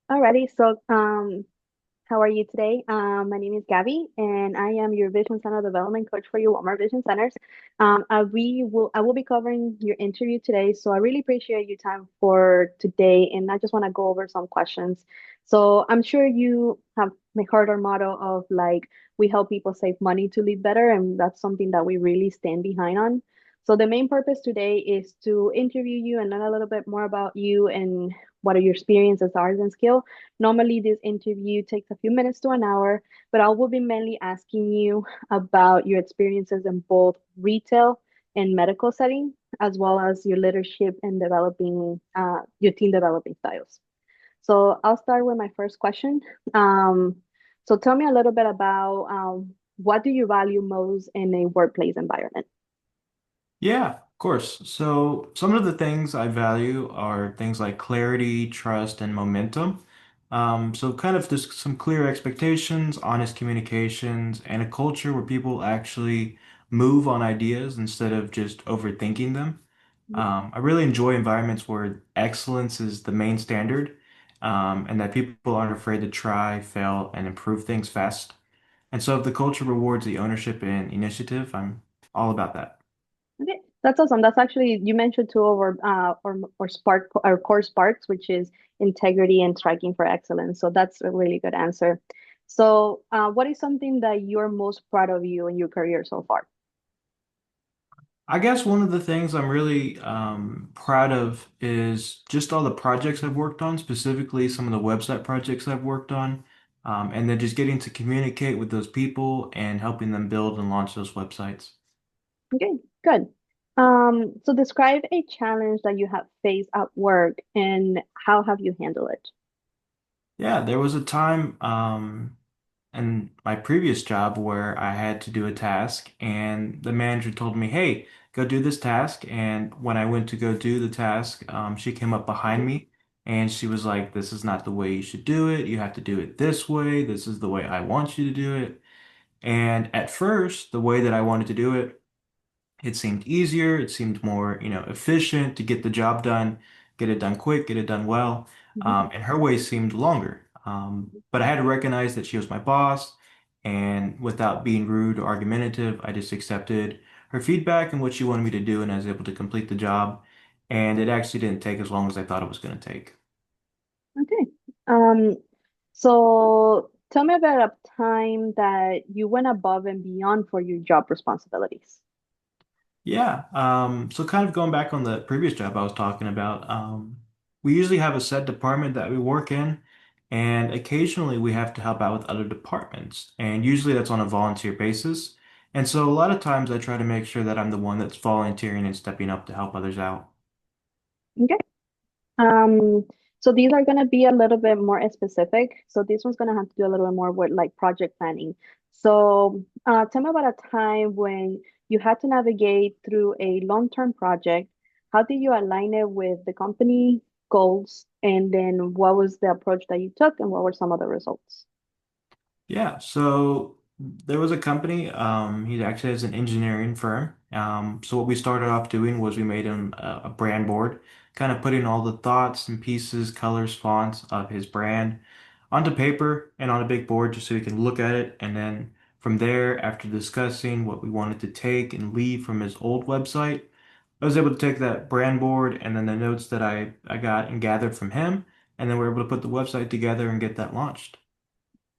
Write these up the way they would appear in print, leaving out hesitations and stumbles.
Alrighty, how are you today? My name is Gabby, and I am your Vision Center Development Coach for your Walmart Vision Centers. I will be covering your interview today, so I really appreciate your time for today, and I just want to go over some questions. So I'm sure you have heard our motto of like we help people save money to live better, and that's something that we really stand behind on. So the main purpose today is to interview you and learn a little bit more about you and what are your experiences, arts, and skill. Normally, this interview takes a few minutes to an hour, but I will be mainly asking you about your experiences in both retail and medical setting, as well as your leadership and developing your team developing styles. So I'll start with my first question. Um, so tell me a little bit about what do you value most in a workplace environment? Yeah, of course. So some of the things I value are things like clarity, trust, and momentum. So kind of just some clear expectations, honest communications, and a culture where people actually move on ideas instead of just overthinking them. I really enjoy environments where excellence is the main standard, and that people aren't afraid to try, fail, and improve things fast. And so if the culture rewards the ownership and initiative, I'm all about that. Okay, that's awesome. That's actually you mentioned two of our our core sparks, which is integrity and striking for excellence. So that's a really good answer. So, what is something that you're most proud of you in your career so far? I guess one of the things I'm really proud of is just all the projects I've worked on, specifically some of the website projects I've worked on, and then just getting to communicate with those people and helping them build and launch those websites. Okay, good. So describe a challenge that you have faced at work and how have you handled it? Yeah, there was a time in my previous job where I had to do a task, and the manager told me, "Hey, go do this task." And when I went to go do the task, she came up behind me and she was like, "This is not the way you should do it. You have to do it this way. This is the way I want you to do it." And at first, the way that I wanted to do it, it seemed easier, it seemed more, efficient to get the job done, get it done quick, get it done well. Mhm. And her way seemed longer. But I had to recognize that she was my boss, and without being rude or argumentative, I just accepted her feedback and what she wanted me to do, and I was able to complete the job. And it actually didn't take as long as I thought it was going to take. Okay. Um, so tell me about a time that you went above and beyond for your job responsibilities. Yeah. So kind of going back on the previous job I was talking about, we usually have a set department that we work in, and occasionally we have to help out with other departments. And usually that's on a volunteer basis. And so a lot of times I try to make sure that I'm the one that's volunteering and stepping up to help others out. Okay. Um, so these are going to be a little bit more specific. So this one's going to have to do a little bit more with like project planning. So tell me about a time when you had to navigate through a long-term project. How did you align it with the company goals? And then what was the approach that you took and what were some of the results? Yeah, so there was a company, he actually has an engineering firm. So what we started off doing was we made him a brand board, kind of putting all the thoughts and pieces, colors, fonts of his brand onto paper and on a big board just so he can look at it. And then from there, after discussing what we wanted to take and leave from his old website, I was able to take that brand board and then the notes that I got and gathered from him, and then we are able to put the website together and get that launched.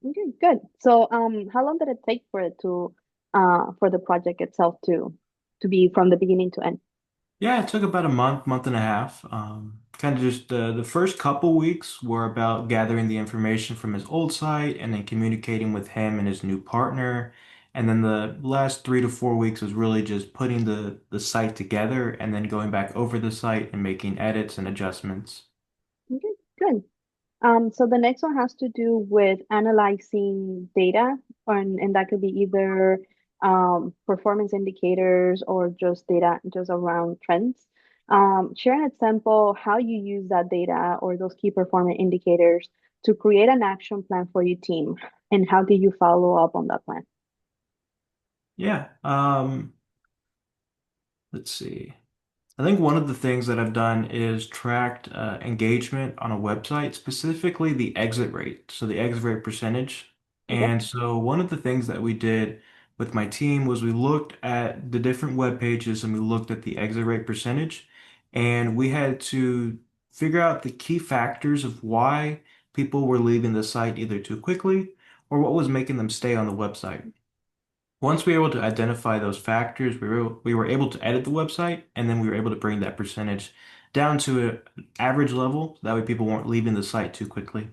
Okay, good. So how long did it take for it to for the project itself to be from the beginning to end? Yeah, it took about a month, month and a half. Kind of just the first couple weeks were about gathering the information from his old site and then communicating with him and his new partner. And then the last 3 to 4 weeks was really just putting the site together and then going back over the site and making edits and adjustments. Okay, good. So the next one has to do with analyzing data, and that could be either performance indicators or just data just around trends. Share an example how you use that data or those key performance indicators to create an action plan for your team, and how do you follow up on that plan? Yeah. Let's see. I think one of the things that I've done is tracked engagement on a website, specifically the exit rate, so the exit rate percentage. Okay. And so one of the things that we did with my team was we looked at the different web pages and we looked at the exit rate percentage, and we had to figure out the key factors of why people were leaving the site either too quickly or what was making them stay on the website. Once we were able to identify those factors, we were able to edit the website, and then we were able to bring that percentage down to an average level. That way, people weren't leaving the site too quickly.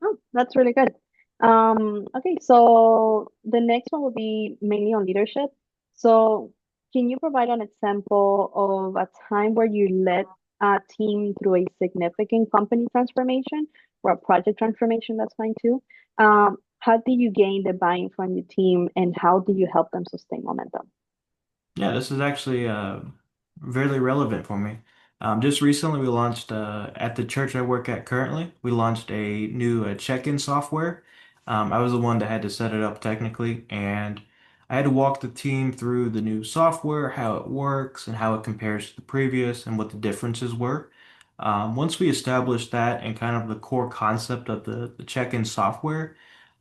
Oh, that's really good. Okay, so the next one will be mainly on leadership. So can you provide an example of a time where you led a team through a significant company transformation or a project transformation? That's fine too. How did you gain the buy-in from your team and how do you help them sustain momentum? Yeah, this is actually really relevant for me. Just recently, we launched at the church I work at currently. We launched a new check-in software. I was the one that had to set it up technically, and I had to walk the team through the new software, how it works, and how it compares to the previous, and what the differences were. Once we established that and kind of the core concept of the check-in software,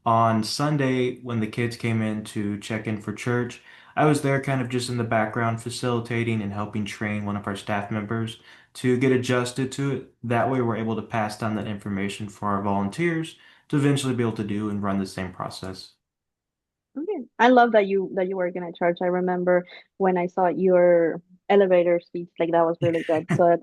on Sunday when the kids came in to check in for church. I was there kind of just in the background facilitating and helping train one of our staff members to get adjusted to it. That way we're able to pass down that information for our volunteers to eventually be able to do and run the same process. Okay. I love that you work in a church. I remember when I saw your elevator speech, like that was really good. So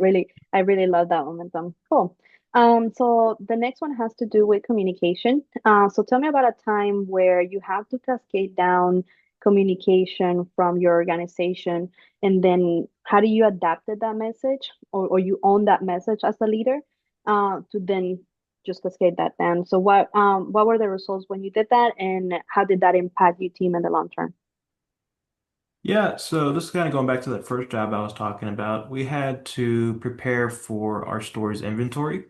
I really love that momentum. Cool. So the next one has to do with communication. So tell me about a time where you have to cascade down communication from your organization, and then how do you adapted that message or you own that message as a leader, to then just cascade that down. So what were the results when you did that and how did that impact your team in the long term? Yeah, so this is kind of going back to that first job I was talking about. We had to prepare for our store's inventory.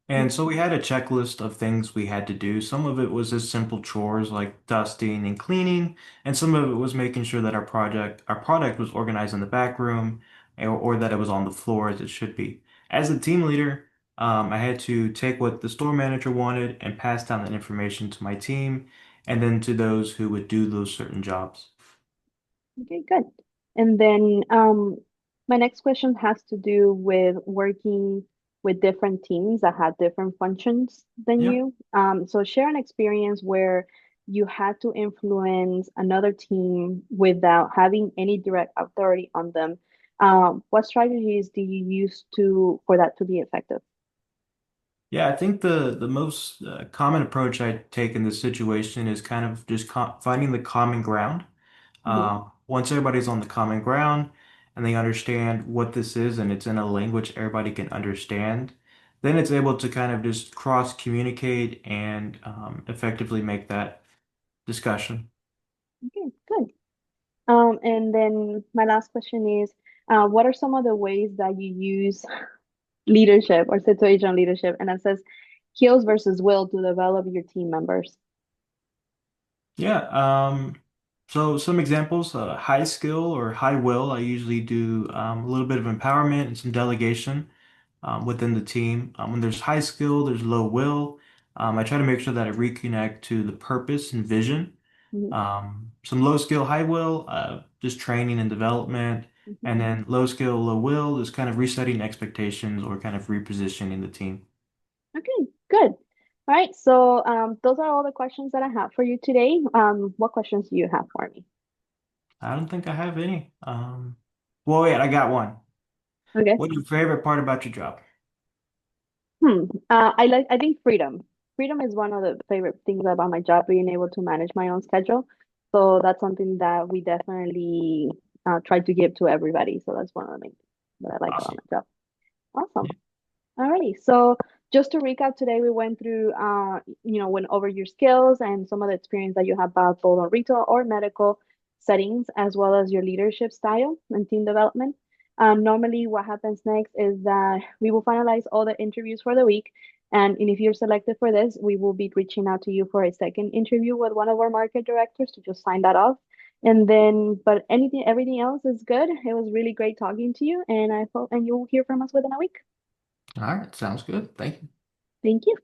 And so we had a checklist of things we had to do. Some of it was just simple chores like dusting and cleaning, and some of it was making sure that our product was organized in the back room or that it was on the floor as it should be. As a team leader, I had to take what the store manager wanted and pass down that information to my team and then to those who would do those certain jobs. Okay, good. And then my next question has to do with working with different teams that had different functions than Yeah. you. So share an experience where you had to influence another team without having any direct authority on them. What strategies do you use to for that to be effective? Yeah, I think the most common approach I take in this situation is kind of just finding the common ground. Mhm. Once everybody's on the common ground and they understand what this is and it's in a language everybody can understand, then it's able to kind of just cross communicate and effectively make that discussion. Okay, good. And then my last question is, what are some of the ways that you use leadership or situational leadership, and it says skills versus will to develop your team members? Yeah, so some examples, high skill or high will, I usually do a little bit of empowerment and some delegation within the team. When there's high skill, there's low will. I try to make sure that I reconnect to the purpose and vision. Mhm, Some low skill, high will, just training and development. mhm. And then low skill, low will is kind of resetting expectations or kind of repositioning the team. Okay, good. All right, so those are all the questions that I have for you today. What questions do you have for me? I don't think I have any. Well, wait, I got one. Okay. What's your favorite part about your job? I think freedom. Freedom is one of the favorite things about my job, being able to manage my own schedule. So that's something that we definitely try to give to everybody. So that's one of the main things that I like about Awesome. my job. Awesome. Yeah. Alrighty, so just to recap, today we went through, went over your skills and some of the experience that you have both on retail or medical settings, as well as your leadership style and team development. Normally, what happens next is that we will finalize all the interviews for the week. And if you're selected for this, we will be reaching out to you for a second interview with one of our market directors to just sign that off. And then, but everything else is good. It was really great talking to you, and I hope and you'll hear from us within a week. All right, sounds good. Thank you. Thank you.